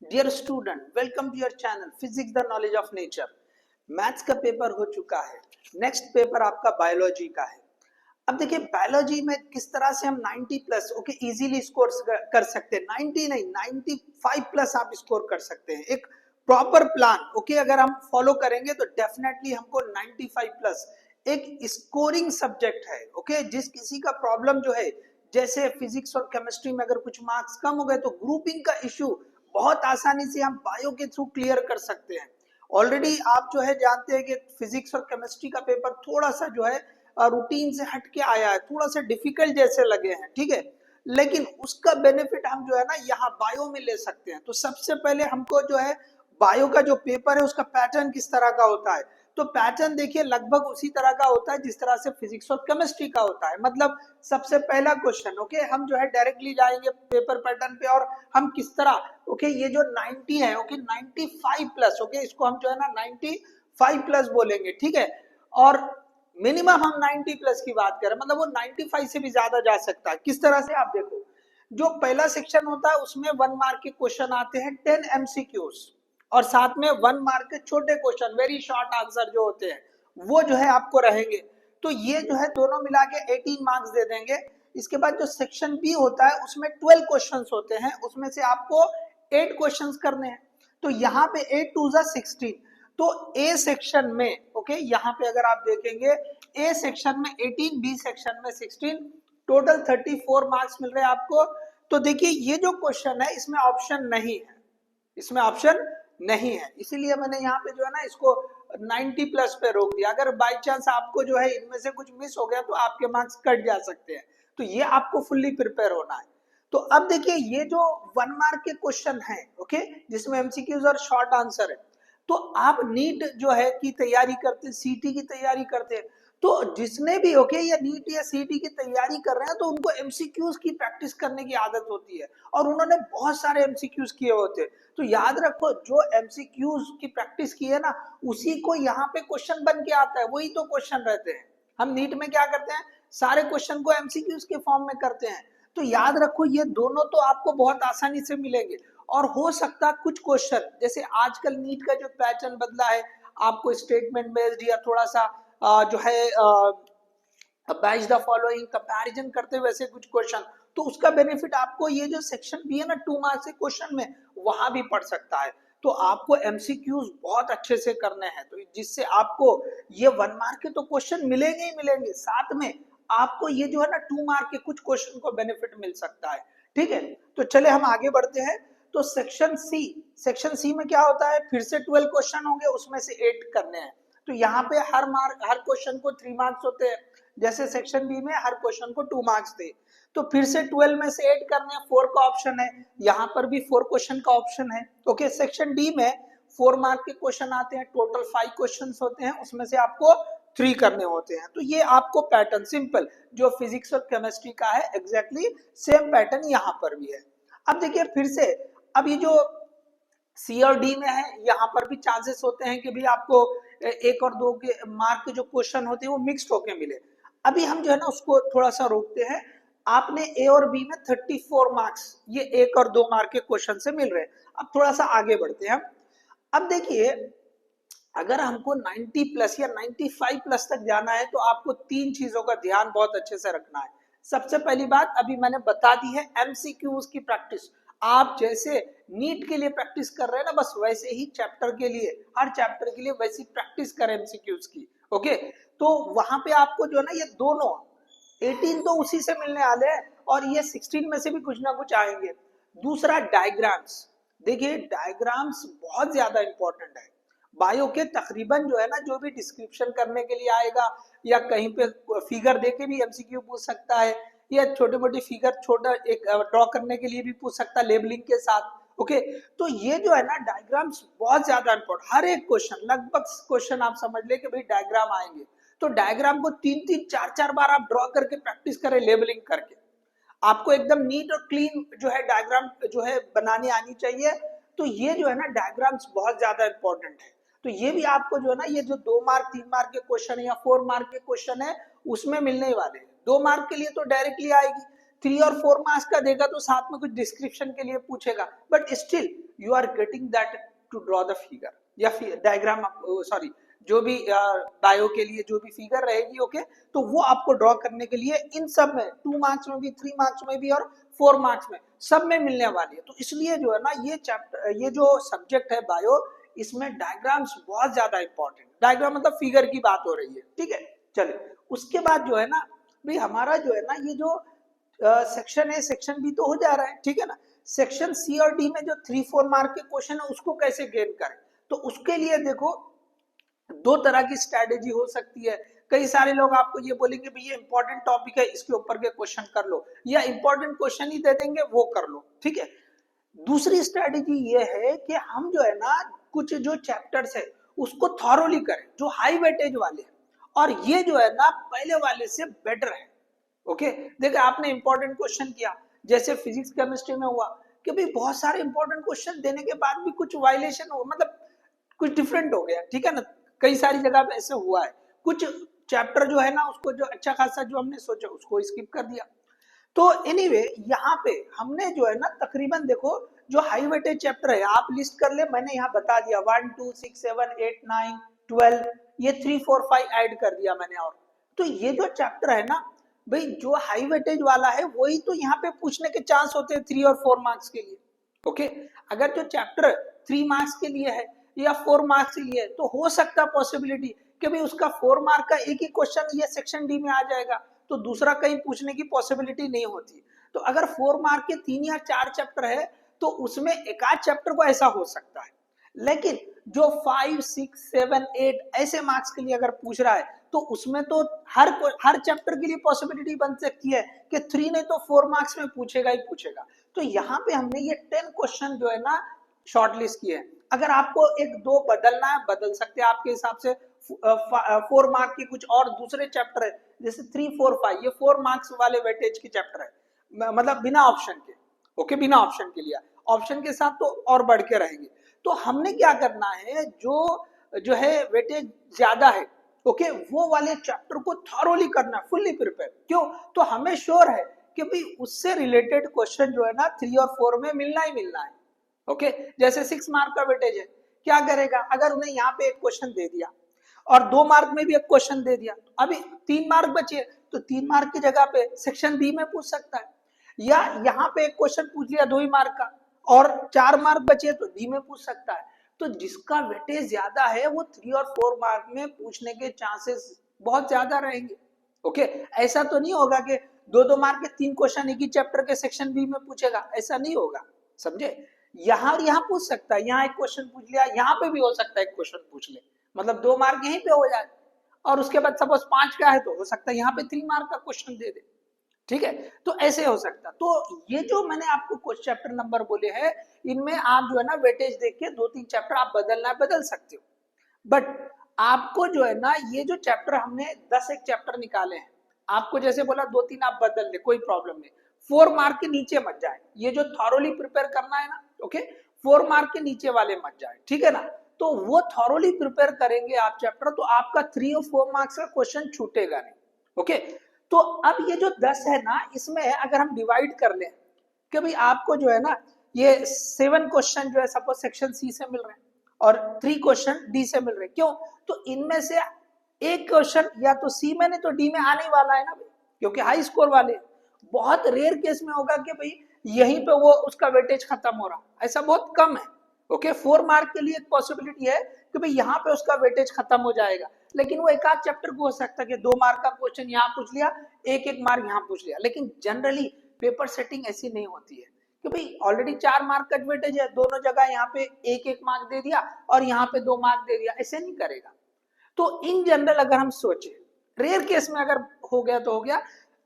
Dear student, welcome to your channel physics the knowledge of nature. Maths का paper हो चुका है। Next paper आपका बायोलॉजी का है। अब देखिए बायोलॉजी में किस तरह से हम 90 प्लस ओके इजीली स्कोर कर सकते हैं। 90 नहीं 95 प्लस आप स्कोर कर सकते हैं। एक प्रॉपर प्लान ओके अगर हम फॉलो करेंगे तो डेफिनेटली हमको 95 प्लस एक स्कोरिंग सब्जेक्ट है। ओके जिस किसी का प्रॉब्लम जो है, जैसे फिजिक्स और केमिस्ट्री में अगर कुछ मार्क्स कम हो गए तो ग्रुपिंग का इश्यू बहुत आसानी से हम बायो के थ्रू क्लियर कर सकते हैं। ऑलरेडी आप जो है जानते हैं कि फिजिक्स और केमिस्ट्री का पेपर थोड़ा सा जो है रूटीन से हट के आया है, थोड़ा सा डिफिकल्ट जैसे लगे हैं, ठीक है। लेकिन उसका बेनिफिट हम जो है ना यहाँ बायो में ले सकते हैं। तो सबसे पहले हमको जो है बायो का जो पेपर है उसका पैटर्न किस तरह का होता है। तो पैटर्न देखिए लगभग उसी तरह का होता है जिस तरह से फिजिक्स और केमिस्ट्री का होता है। मतलब सबसे पहला क्वेश्चन ओके हम जो है डायरेक्टली जाएंगे पेपर पैटर्न पे और हम किस तरह ओके ये जो 90 है ओके 95 प्लस ओके इसको हम जो है ना 95 प्लस बोलेंगे, ठीक है। और मिनिमम हम 90 प्लस की बात करें मतलब वो 95 से भी ज्यादा जा सकता है। किस तरह से आप देखो, जो पहला सेक्शन होता है उसमें 1 मार्क के क्वेश्चन आते हैं 10 एमसीक्यूज और साथ में 1 मार्क के छोटे क्वेश्चन वेरी शॉर्ट आंसर जो होते हैं वो जो है आपको रहेंगे। तो ये जो है दोनों मिला के 18 मार्क्स दे देंगे। इसके बाद जो सेक्शन बी होता है उसमें 12 क्वेश्चंस होते हैं, उसमें से आपको 8 क्वेश्चंस करने हैं। तो यहाँ पे 8 टू 16। तो ए सेक्शन में ओके यहाँ पे अगर आप देखेंगे ए सेक्शन में 18, बी सेक्शन में 16, टोटल 34 मार्क्स मिल रहे हैं आपको। तो देखिए ये जो क्वेश्चन है इसमें ऑप्शन नहीं है, इसमें ऑप्शन नहीं है, इसीलिए मैंने यहाँ पे जो है ना इसको 90 प्लस पे रोक दिया। अगर बाई चांस आपको जो है इनमें से कुछ मिस हो गया तो आपके मार्क्स कट जा सकते हैं। तो ये आपको फुल्ली प्रिपेयर होना है। तो अब देखिए ये जो 1 मार्क के क्वेश्चन है ओके जिसमें एमसीक्यूज और शॉर्ट आंसर है, तो आप नीट जो है की तैयारी करते हैं, सीटी की तैयारी करते हैं, तो जिसने भी ओके या नीट या सीटी की तैयारी कर रहे हैं तो उनको एमसीक्यूज की प्रैक्टिस करने की आदत होती है और उन्होंने बहुत सारे एमसीक्यूज किए होते हैं। तो याद रखो जो एमसीक्यूज की प्रैक्टिस की है ना उसी को यहाँ पे क्वेश्चन बन के आता है, वही तो क्वेश्चन रहते हैं। हम नीट में क्या करते हैं, सारे क्वेश्चन को एमसीक्यूज के फॉर्म में करते हैं। तो याद रखो ये दोनों तो आपको बहुत आसानी से मिलेंगे। और हो सकता है कुछ क्वेश्चन जैसे आजकल नीट का जो पैटर्न बदला है, आपको स्टेटमेंट बेस्ड या थोड़ा सा जो है बैच द फॉलोइंग कंपैरिजन करते हुए वैसे कुछ क्वेश्चन, तो उसका बेनिफिट आपको ये जो सेक्शन भी है ना 2 मार्क्स के क्वेश्चन में वहां भी पड़ सकता है। तो आपको एमसीक्यूज बहुत अच्छे से करने हैं तो जिससे आपको ये 1 मार्क के तो क्वेश्चन मिलेंगे ही मिलेंगे, साथ में आपको ये जो है ना 2 मार्क के कुछ क्वेश्चन को बेनिफिट मिल सकता है, ठीक है। तो चले हम आगे बढ़ते हैं। तो सेक्शन सी में क्या होता है, फिर से 12 क्वेश्चन होंगे उसमें से 8 करने हैं। तो यहाँ पे हर क्वेश्चन को 3 मार्क्स होते हैं, जैसे सेक्शन बी में हर क्वेश्चन को 2 मार्क्स थे। तो फिर से 12 में से 8 करने हैं, 4 का ऑप्शन है, यहाँ पर भी 4 क्वेश्चन का ऑप्शन है। ओके सेक्शन डी में 4 मार्क के क्वेश्चन आते हैं, टोटल 5 क्वेश्चन होते हैं, उसमें से आपको 3 करने होते हैं। तो ये आपको पैटर्न सिंपल जो फिजिक्स और केमिस्ट्री का है एग्जैक्टली सेम पैटर्न यहाँ पर भी है। अब देखिए फिर से अब ये जो सी और डी में है यहाँ पर भी चांसेस होते हैं कि भी आपको 1 और 2 के मार्क के जो क्वेश्चन होते हैं वो मिक्स्ड होके मिले। अभी हम जो है ना उसको थोड़ा सा रोकते हैं। आपने ए और बी में 34 मार्क्स ये 1 और 2 मार्क के क्वेश्चन से मिल रहे हैं। अब थोड़ा सा आगे बढ़ते हैं। अब देखिए अगर हमको 90 प्लस या 95 प्लस तक जाना है तो आपको 3 चीजों का ध्यान बहुत अच्छे से रखना है। सबसे पहली बात अभी मैंने बता दी है, एमसीक्यूज की प्रैक्टिस। आप जैसे नीट के लिए प्रैक्टिस कर रहे हैं ना बस वैसे ही चैप्टर के लिए, हर चैप्टर के लिए वैसी प्रैक्टिस करें एमसीक्यूज की। ओके तो वहां पे आपको जो है ना ये दोनों 18 तो उसी से मिलने वाले हैं और ये 16 में से भी कुछ ना कुछ आएंगे। दूसरा डायग्राम्स, देखिए डायग्राम्स बहुत ज्यादा इंपॉर्टेंट है। बायो के तकरीबन जो है ना जो भी डिस्क्रिप्शन करने के लिए आएगा या कहीं पे फिगर देके भी एमसीक्यू पूछ सकता है या छोटे मोटे फिगर छोटा एक ड्रॉ करने के लिए भी पूछ सकता है लेबलिंग के साथ। ओके तो ये जो है ना डायग्राम्स बहुत ज्यादा इंपॉर्टेंट, हर एक क्वेश्चन लगभग क्वेश्चन आप समझ ले कि भाई डायग्राम आएंगे। तो डायग्राम को 3-3 4-4 बार आप ड्रॉ करके प्रैक्टिस करें लेबलिंग करके। आपको एकदम नीट और क्लीन जो है डायग्राम जो है बनाने आनी चाहिए। तो ये जो है ना डायग्राम्स बहुत ज्यादा इंपॉर्टेंट है। तो ये भी आपको जो है ना ये जो 2 मार्क 3 मार्क के क्वेश्चन है या 4 मार्क के क्वेश्चन है उसमें मिलने वाले हैं। 2 मार्क के लिए तो डायरेक्टली आएगी, 3 और 4 मार्क्स का देगा तो साथ में कुछ डिस्क्रिप्शन के लिए पूछेगा, but still you are getting that to draw the figure या डायग्राम, सॉरी जो भी बायो के लिए जो भी फिगर रहेगी, ओके, तो वो आपको ड्रॉ करने के लिए इन सब में 2 मार्क्स में भी, 3 मार्क्स में भी और 4 मार्क्स में सब में मिलने वाली है। तो इसलिए जो है ना ये चैप्टर, ये जो सब्जेक्ट है बायो, इसमें डायग्राम्स बहुत ज्यादा इंपॉर्टेंट, डायग्राम मतलब फिगर की बात हो रही है, ठीक है। चलिए उसके बाद जो है ना भाई हमारा जो है ना ये जो सेक्शन है, सेक्शन बी तो हो जा रहा है, ठीक है ना। सेक्शन सी और डी में जो 3-4 मार्क के क्वेश्चन है उसको कैसे गेन करें, तो उसके लिए देखो 2 तरह की स्ट्रेटेजी हो सकती है। कई सारे लोग आपको ये बोलेंगे भाई ये इंपॉर्टेंट टॉपिक है, इसके ऊपर के क्वेश्चन कर लो, या इंपॉर्टेंट क्वेश्चन ही दे देंगे वो कर लो, ठीक है। दूसरी स्ट्रेटेजी ये है कि हम जो है ना कुछ जो चैप्टर्स है उसको थॉरोली करें जो हाई वेटेज वाले हैं, और ये जो है ना पहले वाले से बेटर है, ओके। देखिए आपने इंपॉर्टेंट क्वेश्चन किया, जैसे फिजिक्स केमिस्ट्री में हुआ कि भाई बहुत सारे इंपॉर्टेंट क्वेश्चन देने के बाद भी कुछ वायलेशन हो, मतलब कुछ डिफरेंट हो गया, ठीक है ना। कई सारी जगह पे ऐसे हुआ है, कुछ चैप्टर जो है ना उसको जो अच्छा खासा जो हमने सोचा उसको स्किप कर दिया। तो एनीवे यहाँ पे हमने जो है ना तकरीबन देखो जो हाई वेटेज चैप्टर है आप लिस्ट कर ले, मैंने यहाँ बता दिया 1 2 6 7 8 9 12, ये 3 4 5 ऐड कर दिया मैंने। और तो ये जो चैप्टर है ना भाई जो हाई वेटेज वाला है वही तो यहाँ पे पूछने के चांस होते हैं 3 और 4 मार्क्स के लिए, ओके। अगर जो चैप्टर 3 मार्क्स के लिए है या 4 मार्क्स के लिए है तो हो सकता है पॉसिबिलिटी कि भाई उसका 4 मार्क का एक ही क्वेश्चन ये सेक्शन डी में आ जाएगा, तो दूसरा कहीं पूछने की पॉसिबिलिटी नहीं होती। तो अगर 4 मार्क के 3 या 4 चैप्टर है तो उसमें एक आध चैप्टर को ऐसा हो सकता है, लेकिन जो 5 6 7 8 ऐसे मार्क्स के लिए अगर पूछ रहा है तो उसमें तो हर चैप्टर के लिए पॉसिबिलिटी बन सकती है कि 3 नहीं तो 4 मार्क्स में पूछेगा ही पूछेगा। तो यहाँ पे हमने ये 10 क्वेश्चन जो है ना शॉर्टलिस्ट किए हैं। अगर आपको एक दो बदलना है बदल सकते हैं आपके हिसाब से, 4 मार्क की कुछ और दूसरे चैप्टर है जैसे 3 4 5, ये 4 मार्क्स वाले वेटेज की चैप्टर है, मतलब बिना ऑप्शन के, ओके, बिना ऑप्शन के लिया, ऑप्शन के साथ तो और बढ़ के रहेंगे। तो हमने क्या करना है जो है वेटेज ज्यादा है, ओके, वो वाले चैप्टर को थॉरोली करना, फुल्ली प्रिपेयर, क्यों, तो हमें श्योर है कि भाई उससे रिलेटेड क्वेश्चन जो है ना 3 और 4 में मिलना ही मिलना है, ओके। जैसे 6 मार्क का वेटेज है, क्या करेगा अगर उन्हें यहाँ पे एक क्वेश्चन दे दिया और 2 मार्क में भी एक क्वेश्चन दे दिया, अभी 3 मार्क बचे, तो 3 मार्क की जगह पे सेक्शन बी में पूछ सकता है, या यहाँ पे एक क्वेश्चन पूछ लिया 2 ही मार्क का और 4 मार्क बचे तो डी में पूछ सकता है। तो जिसका वेटेज ज्यादा है वो 3 और 4 मार्क में पूछने के चांसेस बहुत ज्यादा रहेंगे, ओके। ऐसा तो नहीं होगा कि 2-2 मार्क के 3 क्वेश्चन एक ही चैप्टर के सेक्शन बी में पूछेगा, ऐसा नहीं होगा, समझे। यहाँ और यहाँ पूछ सकता है, यहाँ एक क्वेश्चन पूछ लिया, यहाँ पे भी हो सकता है एक क्वेश्चन पूछ ले, मतलब 2 मार्क यहीं पे हो जाए, और उसके बाद सपोज 5 का है तो हो सकता है यहाँ पे 3 मार्क का क्वेश्चन दे दे, ठीक है। तो ऐसे हो सकता। तो ये जो मैंने आपको चैप्टर नंबर बोले हैं इनमें आप जो है ना वेटेज देख के 2-3 चैप्टर आप बदलना बदल सकते हो, बट आपको जो है ना ये जो चैप्टर हमने 10 एक चैप्टर निकाले हैं, आपको जैसे बोला 2-3 आप बदल ले, कोई प्रॉब्लम नहीं, 4 मार्क के नीचे मत जाए, ये जो थॉरोली प्रिपेयर करना है ना, ओके, 4 मार्क के नीचे वाले मत जाए, ठीक है ना। तो वो थॉरोली प्रिपेयर करेंगे आप चैप्टर तो आपका 3 और 4 मार्क्स का क्वेश्चन छूटेगा नहीं, ओके। तो अब ये जो 10 है ना इसमें अगर हम डिवाइड कर लें कि भाई आपको जो है ना ये 7 क्वेश्चन जो है सपोज सेक्शन सी से मिल रहे हैं और 3 क्वेश्चन डी से मिल रहे हैं, क्यों, तो इनमें से एक क्वेश्चन या तो सी में नहीं तो डी में आने वाला है ना भाई, क्योंकि हाई स्कोर वाले। बहुत रेयर केस में होगा कि भाई यहीं पे वो उसका वेटेज खत्म हो रहा, ऐसा बहुत कम है, ओके। 4 मार्क के लिए एक पॉसिबिलिटी है कि भाई यहाँ पे उसका वेटेज खत्म हो जाएगा, लेकिन वो एक आध चैप्टर को हो सकता है कि 2 मार्क का क्वेश्चन यहाँ पूछ लिया, एक मार्क यहाँ पूछ लिया, लेकिन जनरली पेपर सेटिंग ऐसी नहीं होती है कि भाई ऑलरेडी 4 मार्क का वेटेज है, दोनों जगह यहाँ पे एक मार्क दे दिया और यहाँ पे 2 मार्क दे दिया, ऐसे नहीं करेगा। तो इन जनरल अगर हम सोचे, रेयर केस में अगर हो गया तो हो गया,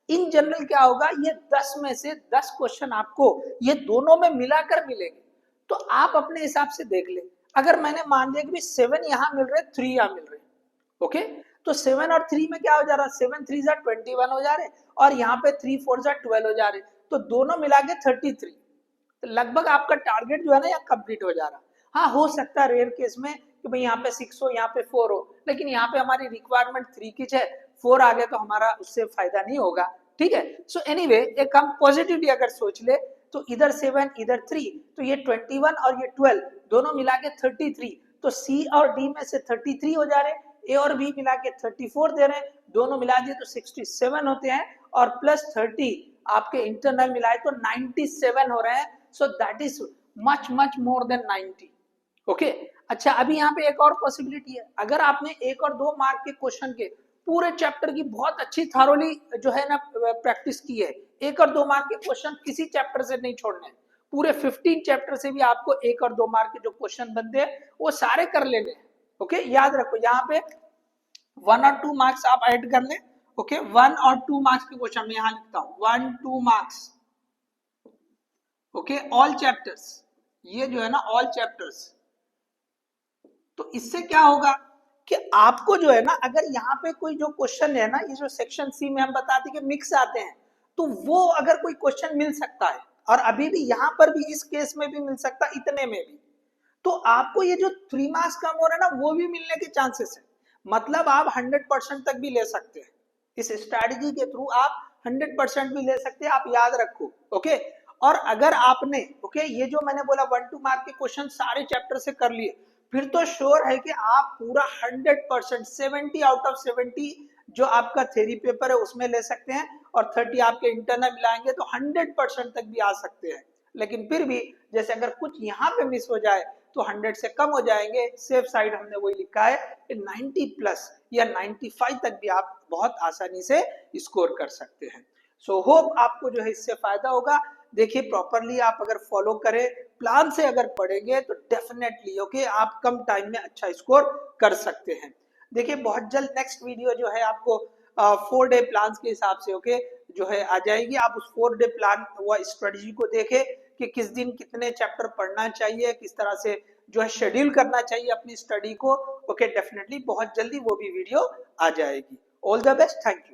इन जनरल क्या होगा, ये 10 में से 10 क्वेश्चन आपको ये दोनों में मिलाकर मिलेंगे। तो आप अपने हिसाब से देख ले, अगर मैंने मान लिया कि 7 यहाँ मिल रहे 3 यहाँ मिल रहे, ओके, तो 7 और 3 में क्या हो जा रहा है, 7 3 जा 21 हो जा रहे और यहाँ पे 3 4 जा 12 हो जा रहे, तो दोनों मिला के 33, तो लगभग आपका टारगेट जो है ना यहाँ कंप्लीट हो जा रहा। हाँ हो सकता है रेयर केस में कि भाई यहाँ पे 6 हो यहाँ पे 4 हो, लेकिन यहाँ पे हमारी रिक्वायरमेंट 3 की है, 4 आ गए तो हमारा उससे फायदा नहीं होगा, ठीक है। सो एनीवे एक हम पॉजिटिवली अगर सोच ले तो इधर 7 इधर 3, तो ये 21 और ये 12 दोनों मिला के 33, तो सी और डी में से 33 हो जा रहे हैं, ए और बी मिला के 34 दे रहे हैं, दोनों मिला दिए तो 67 होते हैं, और प्लस 30 आपके इंटरनल मिलाए तो 97 हो रहे हैं। So that is much much more than 90। Okay अच्छा, अभी यहाँ पे एक और पॉसिबिलिटी है, अगर आपने 1 और 2 मार्क के क्वेश्चन के पूरे चैप्टर की बहुत अच्छी थारोली जो है ना प्रैक्टिस की है, 1 और 2 मार्क के क्वेश्चन किसी चैप्टर से नहीं छोड़ने, पूरे 15 चैप्टर से भी आपको 1 और 2 मार्क के जो क्वेश्चन बनते हैं वो सारे कर लेने हैं। ओके याद रखो यहाँ पे 1 और 2 मार्क्स आप ऐड कर ले। ओके 1 और 2 मार्क्स के क्वेश्चन मैं यहाँ लिखता हूँ 1 2 मार्क्स। ओके ऑल चैप्टर्स, ये जो है ना ऑल चैप्टर्स। तो इससे क्या होगा कि आपको जो है ना अगर यहाँ पे कोई जो क्वेश्चन है ना, ये जो सेक्शन सी में हम बताते हैं कि मिक्स आते हैं, तो वो अगर कोई क्वेश्चन मिल सकता है, और अभी भी यहाँ पर भी इस केस में भी मिल सकता है, इतने में भी, तो आपको ये जो 3 मार्क्स कम हो रहा है ना वो भी मिलने के चांसेस है। मतलब आप 100% तक भी ले सकते हैं, इस स्ट्रैटेजी के थ्रू आप 100% भी ले सकते हैं, आप याद रखो। ओके और अगर आपने ये जो मैंने बोला 1-2 मार्क के क्वेश्चन सारे चैप्टर से कर लिए, फिर तो श्योर है कि आप पूरा 100% 70 आउट ऑफ 70 जो आपका थ्योरी पेपर है उसमें ले सकते हैं, और 30 आपके इंटरनल मिलाएंगे तो 100% तक भी आ सकते हैं। लेकिन फिर भी जैसे अगर कुछ यहाँ पे मिस हो जाए तो 100 से कम हो जाएंगे, सेफ साइड हमने वही लिखा है कि 90 प्लस या 95 तक भी आप बहुत आसानी से स्कोर कर सकते हैं। सो होप आपको जो है इससे फायदा होगा। देखिए प्रॉपरली आप अगर फॉलो करें, प्लान से अगर पढ़ेंगे तो डेफिनेटली आप कम टाइम में अच्छा स्कोर कर सकते हैं। देखिए बहुत जल्द नेक्स्ट वीडियो जो है आपको 4 डे प्लान के हिसाब से जो है आ जाएगी। आप उस 4 डे प्लान व स्ट्रेटजी को देखें कि किस दिन कितने चैप्टर पढ़ना चाहिए, किस तरह से जो है शेड्यूल करना चाहिए अपनी स्टडी को। डेफिनेटली बहुत जल्दी वो भी वीडियो आ जाएगी। All the best, thank you.